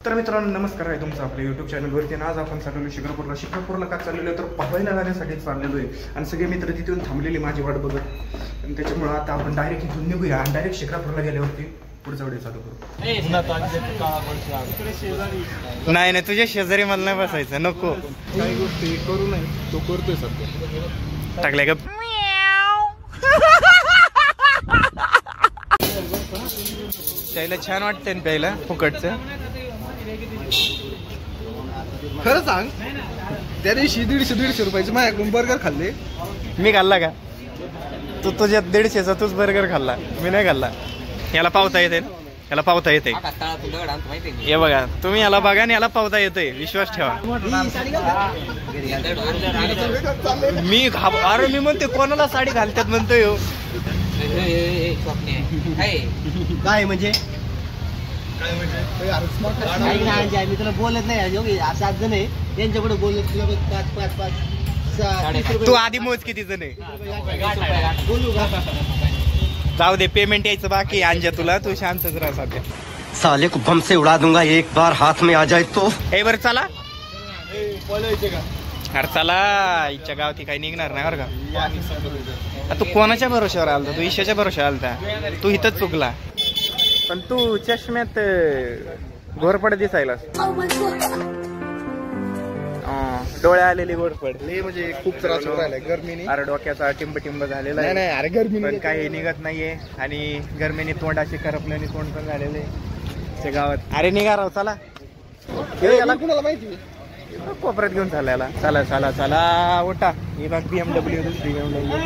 तर मित्रांनो नमस्कार आहे तुमचं आपल्या युट्यूब चॅनलवरती. आणि आज आपण चाललेलो शिक्रापूरला का चाललेलो तर पहायला जाण्यासाठी चाललेलो आहे. आणि सगळे मित्र तिथून थांबलेली माझी वाट बघत. आणि त्याच्यामुळे आता आपण डायरेक्ट इथून निघूया आणि डायरेक्ट शिक्रापूरला गेल्यावरती पुढचा व्हिडिओ चालू करू. नाही नाही तुझ्या शेजारी मला नाही बसायचं, नको. काही गोष्टी करू नये, तो करतोय सध्या. टाकल्या का त्याला छान वाटतंय ना प्यायला फुकटचं. खरं सांग, त्या दिवशी 150 रुपयाचे माझ्याकडून बर्गर खाल्ले. मी खाल्ला का? तू तुझ्या 150चा तूच बर्गर खाल्ला, मी नाही खाल्ला. याला पावता येते ना, याला पावता येते. हे बघा तुम्ही याला बघा आणि याला पावता येतोय, विश्वास ठेवा. मी अरे मी म्हणते कोणाला साडी घालतात म्हणतोय. काय म्हणजे मी तुला बोलत नाही. 7 जण आहे त्यांच्याकडे बोलत तुला 5 तू आधी मोज किती जण आहे बोलू का? जाऊ दे, पेमेंट यायचं बाकी. अंजा तुला, तू शांतच राहा सध्या. साले को बम से उड़ा दूंगा एक बार हाथ में आ जाए तो. हे बरं चला. अरे चला, इच्छा गावती काही निघणार नाही बरं का. तू कोणाच्या भरोश्यावर आलता? तू ईशाच्या भरोश्यावर आलता. तू इथंच चुकला. पण तू चष्म्यात घोरपड दिसायला, डोळे आलेली घोरपड. म्हणजे खूप त्रास होत राहिलाय गरमीने. अरे डोक्याचा टिंब झालेला आहे. नाही अरे गरमी पण काही निघत नाहीये. आणि गरमीने तोंड अशी करपल्याने तोंड पण झालेले गावात. अरे निघा राव, चला. कुणाला माहिती कोपऱ्यात घेऊन चालला. चला चला चला उठा. ही बघ BMW, दुसरी BMW.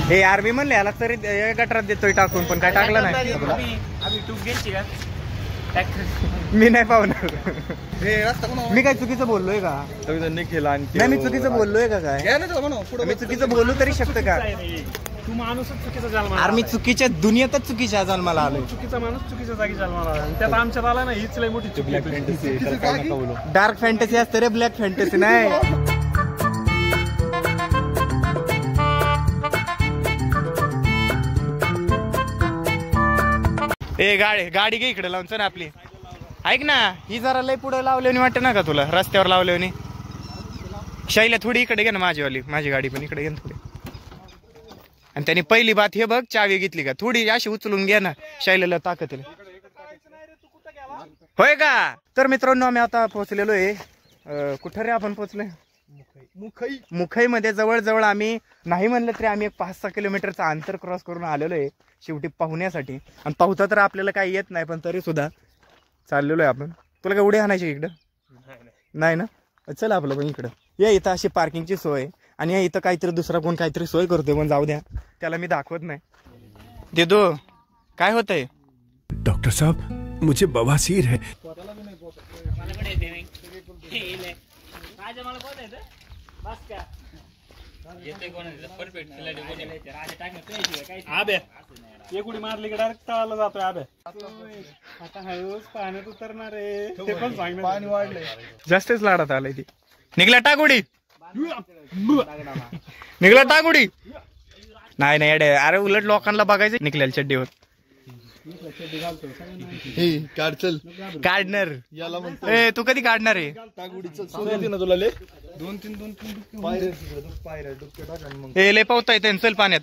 हे यार मी म्हणले याला तरी गटरात देतोय टाकून, पण काय टाकलं नाही. मी नाही पाहणार. मी काय चुकीचं बोललोय का? नाही मी चुकीचं बोललोय का? काय मी चुकीचं बोलू तरी शकतं का? तू माणूसच चुकीचा जन्माला. अरे मी चुकीच्या दुनियेतच चुकीच्या जन्माला आलोय. चुकीचा माणूस चुकीच्या जागी जन्माला आला. त्यात आमच्यात आला ना, हीच लय मोठी चुकी. डार्क फॅन्टसी असते रे, ब्लॅक फॅन्टसी नाही. ए गाडी घे इकडे लावून ना आपली. ऐक ना, ही जरा लय पुढे लावल्याने वाटत ना का तुला? रस्त्यावर लावल्याने. शैल्या थोडी इकडे घे ना, माझी गाडी पण इकडे घे ना थोडी. आणि त्याने पहिली बात हे बघ, चावी घेतली का? थोडी अशी उचलून घ्या ना, शैल्याला ताकद. होय का? तर मित्रांनो आम्ही आता पोहोचलेलो आहे. कुठं रे आपण पोहोचलोय? मुखईमध्ये. जवळ आम्ही नाही म्हणलं तरी आम्ही एक 5-6 किलोमीटरचं अंतर क्रॉस करून आलेलो आहे शेवटी पाहुण्यासाठी. आणि पाहुता तर आपल्याला काही येत नाही, पण तरी सुद्धा चाललेलो आहे आपण. तुला काय उडी आणायची इकडं? नाही ना, चल आपलं पण इकडं या. इथं अशी पार्किंगची सोय आणि या इथं काहीतरी दुसरा कोण काहीतरी सोय करतोय, पण जाऊ द्या, त्याला मी दाखवत नाही. देदो काय होतंय? डॉक्टर साहब मुझे बवासीर है. एक उडी मारली की डायरेक्ट तळाला जातोय. आबे आता हळूच पाण्यात उतरणार आहे. ते पण सांग, पाणी वाढलंय. जास्तच लाडात आलाय ती. निघला टाकुडी, निघला टाकुडी. नाही अडे, अरे उलट लोकांना बघायचं निघलेल्या चड्डीवर. काढणार तू कधी काढणार आहे? हे लय पावता येते चल पाण्यात.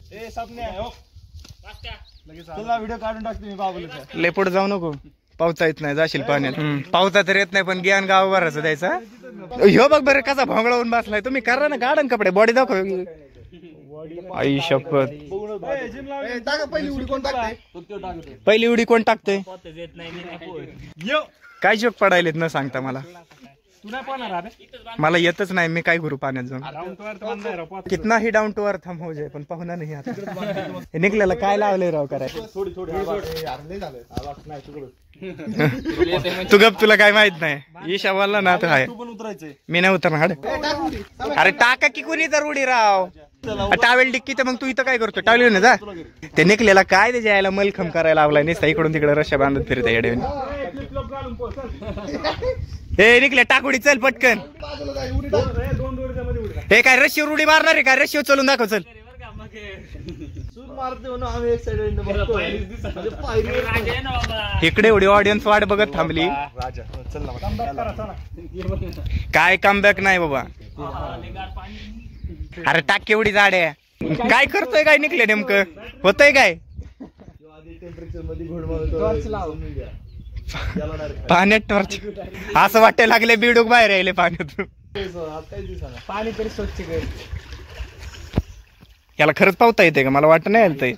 व्हिडिओ काढून टाकतो मी बाबूला. लय पुढे जाऊ नको, पावता येत नाही, जाशील पाण्यात. पावता तर येत नाही, पण ज्ञान गावभराचं द्यायचा. ह्यो बघ बरं कसा भोंगळावून बसलाय. तुम्ही करा ना, गाडन कपडे, बॉडी दाखव. आई शपथ. पहिली उडी कोण टाकते? काय जोक पडायलेत न सांगता मला. मला येतच नाही, मी काय करू पाण्यात जाऊन. कितनाही डाऊन टू अर्थ हम हो जाए, पण पाहुणा नाही आता. निघलेला काय लावलंय राव कराय. तू गप, तुला काय माहित नाही. ईशा बोलला ना, आहे मी नाही उतरणार. अरे टाका की कोणी तर उडी राव. टावेल डिक्की तर मग तू इथं काय करतो? टावेल ना जा. ते निघलेला काय त्याच्या यायला मलखम करायला लावलाय. निसता इकडून तिकडे रश्या बांधत फिरते येडे. हे निघले टाकुडी, चल पटकन. हे काय रश्शीवर उडी मारणार आहे? काय रश्शीवर चलून दाखव, चल. इकडे एवढी ऑडियन्स वाट बघत थांबली. काय कमबॅक नाही बाबा. अरे टाक एवढी झाड आहे. काय करतोय काय निघले नेमकं होतंय काय पाण्यात टॉर्च असं वाटायला लागले बिडूक बाहेर यायले पाण्यातून. पाणी तरी स्वच्छ कर. याला खरंच पावता येते का मला वाटत नाही येत.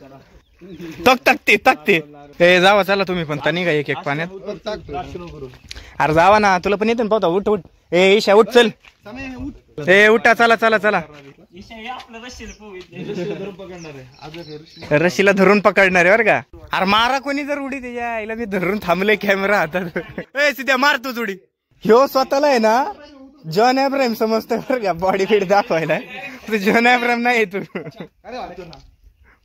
तकते ए जावा चला तुम्ही पण तनी का एक एक पाण्यात. अरे जावा ना तुला पण येते ना पावता. उठ ए ईशा उठ चल. ए उठा चला चला चला. रशीला धरून पकडणार आहे बरं का. अरे मारा कोणी जर उडी त्याच्या आईला मी धरून थांबले कॅमेरा हातात. ए सिद्ध्या मार तूच उडी. ह्यो स्वतःला आहे ना जॉन अब्राहम समजतोय बरं का बॉडी फिट दाखवायला. तू जॉन अब्राहम नाही तू.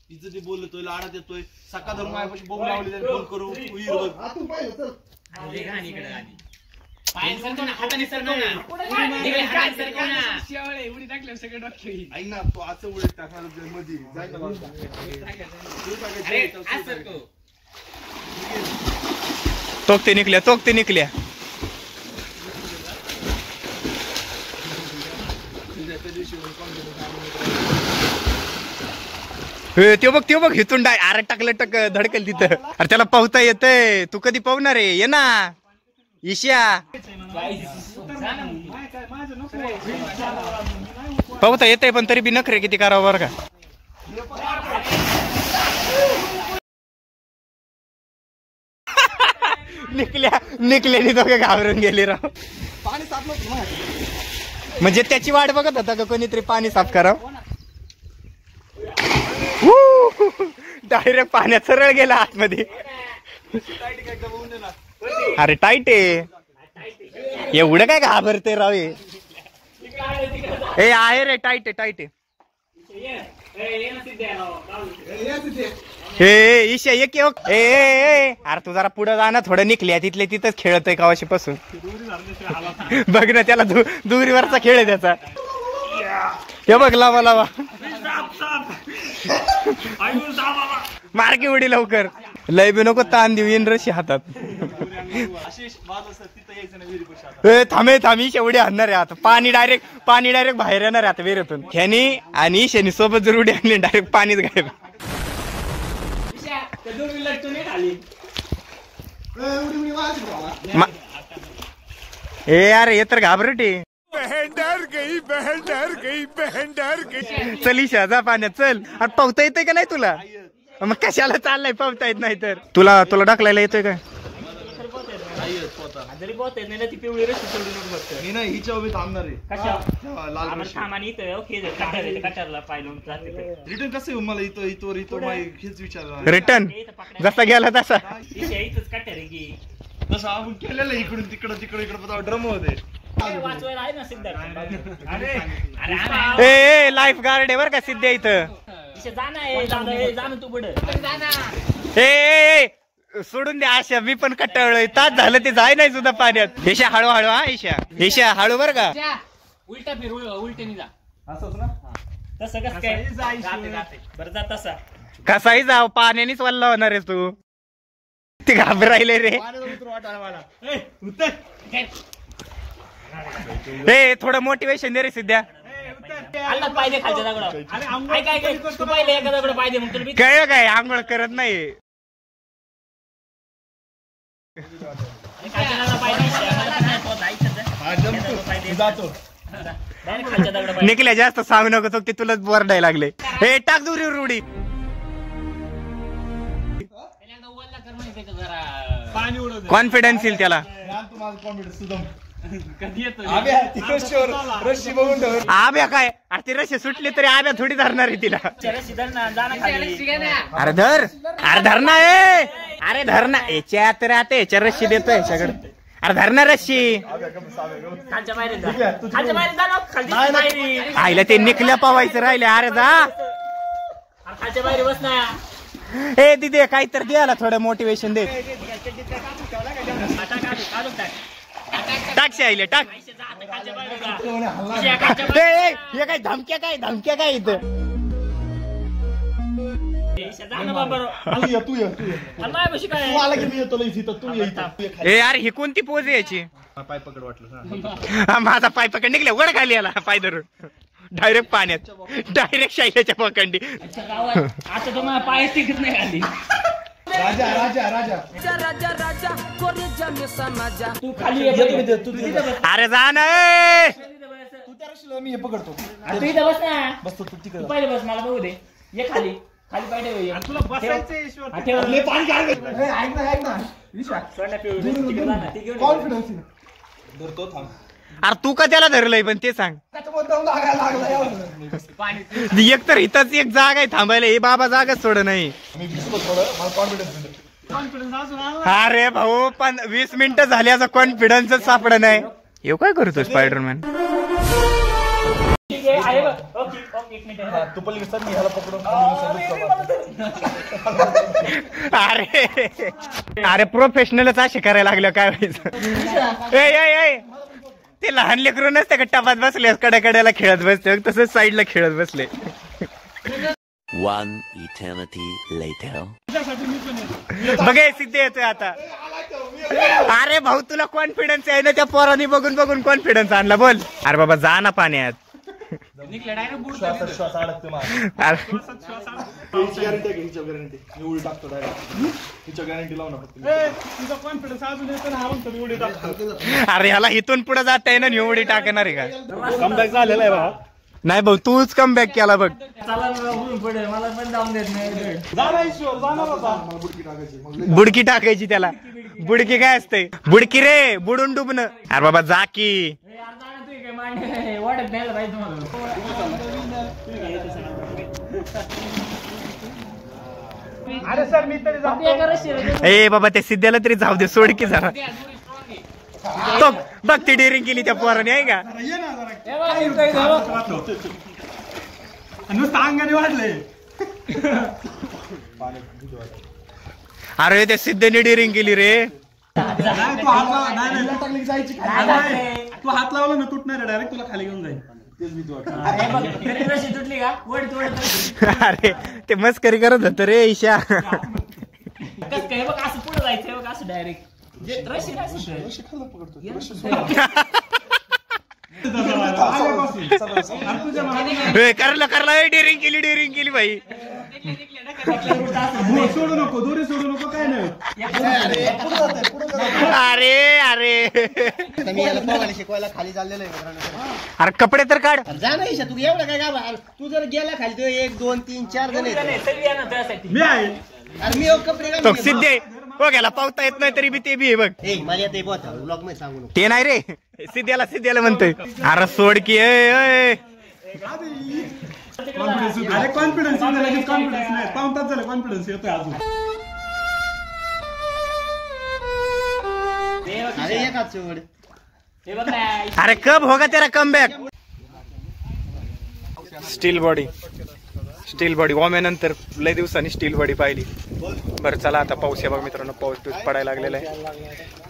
तिचं ते बोलतोय लाडात येतोय सकाळ धरून माझ्यापाशी बोंब लावली फोन करू तोकते निकल्या. ते बघ हिथून डाय. अरे टाकलं धडकेल तिथं. अरे त्याला पावता येतंय. तू कधी पावणार आहे ये ना ईशा. पावता येतंय पण तरी बी नखरे किती करावं बरं का. निकल्याने दोघे घाबरून गेले राव. पाणी साफ नव्हतं म्हणजे त्याची वाट बघत होता का कोणीतरी पाणी साफ करावं. डायरेक्ट पाण्यात सरळ गेला आतमध्ये. अरे टाईट आहे एवढं काय घाबरते राव. ए आहे रे टाईट आहे. हे ईशा एक अरे तू जरा पुढे जा ना थोडं. निकल्या तिथले तिथंच खेळतोय कावाशी पासून. बघ ना त्याला दुरीवरचा खेळ आहे त्याचा. हे बघ लावा मार्गी उडी लवकर. लय बी नको ताण देऊ येईन रशी हातात. थांबे उडी आणणार आहे आता. पाणी डायरेक्ट बाहेर येणार आहे आता विहिरीतून. ह्यानी आणि ईशानी सोबत जर उडी आणली डायरेक्ट पाणीच गायब. ए अरे हे तर घाबरटे. बहन डर गई. चल ईशा जा पाण्यात चल. अरे पावता येतोय का नाही तुला. मग कशाला चाललाय पावता येत नाही तर. तुला ढकलायला येतोय काय. रिटर्न जसा गेला तसा. तसं आपण केलेलं इकडून तिकडे ड्रम होते. ए लाईफ गार्ड आहे बर का सिद्ध्या इथं. ए सोडून द्या आशा. मी पण कटाळलोय. तास झालं ते जाय नाही सुद्धा पाण्यात. ईशा हळू हा ईशा हळू बर का. उलटा फिर उलटे जा. असंच ना तसं कसं काय बरं जा तसा. कसाही जाव पाण्यानेच वल्ला होणार आहेस तू. ते घाबरायले रे. ए थोडं मोटिवेशन दे रे सिद्ध्या. पाहिजे खालच्या दगडावर. काय तू पाहिले एका दगड पाहिजे मग तुला काय आंघोळ करत नाही. निकल्या जास्त सांगू नको तो. ते तुलाच बोरडायला लागले. हे टाक दुरीवर उडी. कॉन्फिडन्स येईल त्याला. आब्या काय अरे ती रशी सुटली तरी आब्या थोडी धरणार आहे तिला. अरे धर ना. अरे धर ना. याच्या तर आता याच्या रशी देतोय याच्याकडे. अरे धर ना रशी. आईला ते निकल्या पावायचं राहिले. अरे जा ए दिदे काहीतरी द्यायला थोडं मोटिवेशन दे. टाक आईले टाक. हे काय धमक्या काय इथं. जा ना बाबा. तू ये आणि माझ्यापाशी काय तू आला की मी येतो इथं तू ये इथं. तू ये खाली. ए यार ही कोणती पोज आहे याची? पाय पकड वाटलं. हा, माझा पाय पकड निघले वर खाली आला पाय धरून डायरेक्ट पाण्यात डायरेक्ट शाईच्या पकंडी. गावात आता तो माझ्या पाय टिकत नाही खाली. राजा राजा राजा तू खाली ये. तू तिथं बस. अरे जा ना तू त्या रशीला मी हे पकडतो. तू इथं बस ना. बस तू तिकडे तू पहिले बस मला बघू दे. ये खाली खाली पाय ठेव. तुला बसायचंय ईश्वर. हा, ठेव. लय पाणी काय ऐक ना विशा सोडा पिऊ. तिकडे जा ना. तिकडे कॉन्फिडन्स धरतो थांब. अरे तू का त्याला धरलंय पण ते सांग. पाणी एक तर इथंच एक जागा आहे थांबायला. हे बाबा जागाच सोड नाही. मी भिजतो थोडं मला कॉन्फिडन्स. कॉन्फिडन्स अजून आला. अरे भाऊ पण 20 मिनिटं झाली असं कॉन्फिडन्सच सापड नाही. हे काय करतो स्पायडरमॅन? ठीक आहे आहे बघ. ओके ओके एक मिनिट. तू पलीकडे सर मी ह्याला पकडून अरे अरे प्रोफेशनलच असे करायला लागलं काय व्हायचं? ए ते लहान लेकरू नसते का टपात बसले कड्याकड्याला खेळत बसते तसंच साईडला खेळत बसले. One eternity later. बघे सिद्धे येतोय आता. अरे भाऊ तुला कॉन्फिडन्स आहे ना त्या पोरांनी बघून बघून कॉन्फिडन्स आणला. बोल. अरे बाबा जा ना पाण्यात. निघले डायरेक्ट बुड. श्वास अडकते मला. अरे हिची गॅरंटी आहे हिची गॅरंटी. मी उडी टाकतो डायरेक्ट. हिची गॅरंटी लावू नका. तुझा कॉन्फिडन्स अजून येतो ना. हारून तर उडी टाकतो. अरे ह्याला इथून पुढे जाता आहे ना निवडी टाकणार आहे का? कमबॅक झालेला आहे बा. नाही भाऊ तूच कम बॅक केला बघ. चला उडून पडे. मला पण जाऊन देत नाही. जाणार ईश्वर जाणार होता. बुडकी टाकायची त्याला. बुडकी काय असते? बुडकी रे बुडून डुबणं. अरे बाबा जा की. वाटत नाही पाहिजे तुम्हाला. अरे सर मी तरी जातो. ए बाबा त्या सिद्ध्याला तरी जाऊ दे सोड की जरा. तो बघ ती डेअरिंग केली त्या पोराने आहे का? नुसतं अंगाने वाढले. अरे त्या सिद्धेने डेअरिंग केली रे. तू हात लावला नाही जायची. तू हात लावला ना तुटणार आहे डायरेक्ट. तुला खाली घेऊन जाईल. तेच मी तुटली का? वड अरे ते मस्करी करत होत रे ईशा. कस काय बघ असं पुढे जायचं बघ असं डायरेक्ट. करला डेअरिंग केली भाई. सोडू नको दोरी सोडू नको काय नाही. अरे मी याला पोहायला शिकवायला खाली चाललेलो आहे. अरे कपडे तर काढ. जा ना ईशा. तू एवढं काय का? तू जर गेला खाली तर 1 2 3 4 जण आहेत. मी आहे. अरे मी कपडे तो सिद्धे हो गेला पावता येत नाही तरी बी ते बी आहे बघ. ए माझ्या ते बोत ब्लॉग मध्ये सांगू नको. ते नाही रे सिद्ध्याला म्हणतोय. अरे सोड की. अरे कॉन्फिडन्स नाही. पाऊन तास झालं कॉन्फिडन्स येतोय अजून. अरे एकाच शेवट. हे बघ ना. अरे कब होगा तेरा कम बॅक. स्टील बॉडी नंतर लय दिवसांनी स्टील बॉडी पाहिली. बरं चला आता पाऊस आहे बघा मित्रांनो. पाऊस पडायला लागलेला आहे.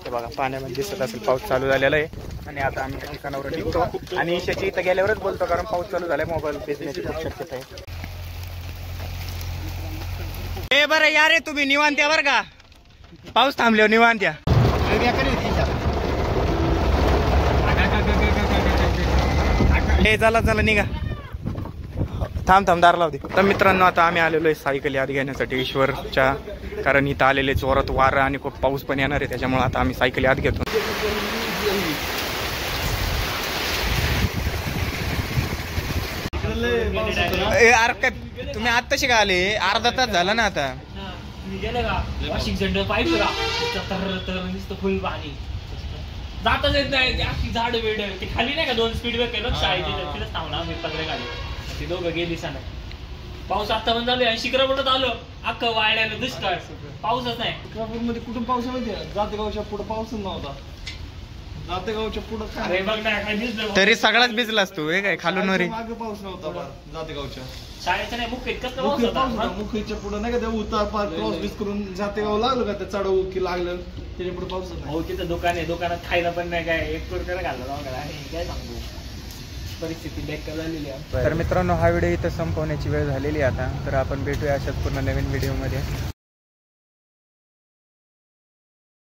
हे बघा पाण्यामध्ये दिसत असेल पाऊस चालू झालेला आहे. आणि आता आम्ही त्या ठिकाणावर निघतो. आणि ईशाची इथं गेल्यावरच बोलतो कारण पाऊस चालू झालाय. मोबाईल बेसण्याची शक्यता आहे. हे बरं या रे तुम्ही निवांत या बरं का. पाऊस थांबल्यावर निवांत या. हे चला निघा. थांब दार लाव दे. तर मित्रांनो आता आम्ही आलेलो आहे सायकल आत घेण्यासाठी ईश्वरच्या. कारण इथं आलेले जोरात वारं आणि खूप पाऊस पण येणार आहे. त्याच्यामुळे आता आम्ही सायकल आत घेतो. अरे काय तुम्ही आत्ताशी का आले? अर्धा तास झाला ना आता. गेले का वॉशिंग सेंटर पाहिजे का? तर नुसतं फुल पाणी जाताच येत नाही. अख्खी झाड वेड ते खाली नाही का 2 स्पीड ब्रेक केलं शाळेचे तिथेच थांबणार. मी पत्रे खाली ती दोघं गेली सांग. पाऊस आता पण झालं आणि शिक्रापूरला आलो. अख्खं वाळल्याला दुष्काळ. पाऊसच नाही. शिक्रापूरमध्ये कुठून पाऊस होते? जातेगावच्या पुढे पाऊसच नव्हता. जातेगावच्या पुढे अरे बघ ना काय दिसलं. तरी सगळाच भिजलास तू. हे काय खालून रे मागे पाऊस नव्हता. जातेगावच्या शाळेचं नाही मुख्य कसं पाऊस होता. मुखीच्या पुढे नाही का ते उतार पार क्रॉस बीस करून जातेगाव लागलं का ते चढवू की लागलं त्याच्या पुढे पाऊस नाही. हो तिथं दुकान आहे. दुकानात खायला पण नाही काय. 1 रुपयाला घालला काय सांगू. परिस्थिती बेकार झालेली आहे. तर मित्रांनो, हा व्हिडिओ इथं संपवण्याची वेळ झालेली आहे आता. तर आपण भेटूया अशाच पूर्ण नवीन व्हिडिओमध्ये.